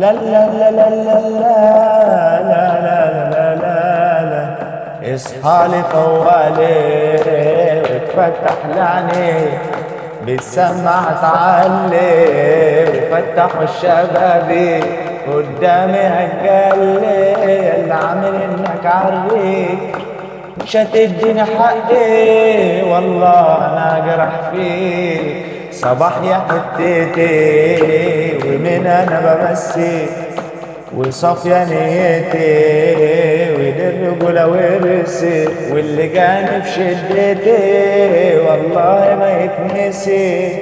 لا لا لا لا لا لا لا لا لا لا لا اصحى لي فوالي وتفتح لعني بالسمع تعلي وفتحوا الشبابي قدامي هتجلي اللي عامل انك عريك مش هتديني حقي والله انا جرح فيك صباح يا حتتي ومن انا بمسي وصافية نيتي ودي الرجولة ورثي واللي جاني في شدتي والله ما يتنسي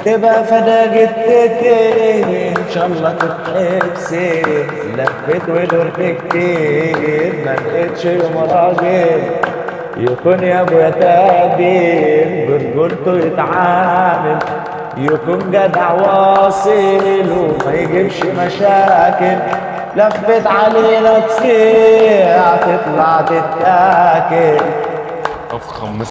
تبقى فدا جدتي ان شاء الله تتحبسي لفيت ودورت كتير ما لقيتش يوم راجل يكون يا ابويا تقدير برجولته يتعامل يكون جدع واصل وما يجيبش مشاكل لفت علينا تصيع تطلع تتاكل افخم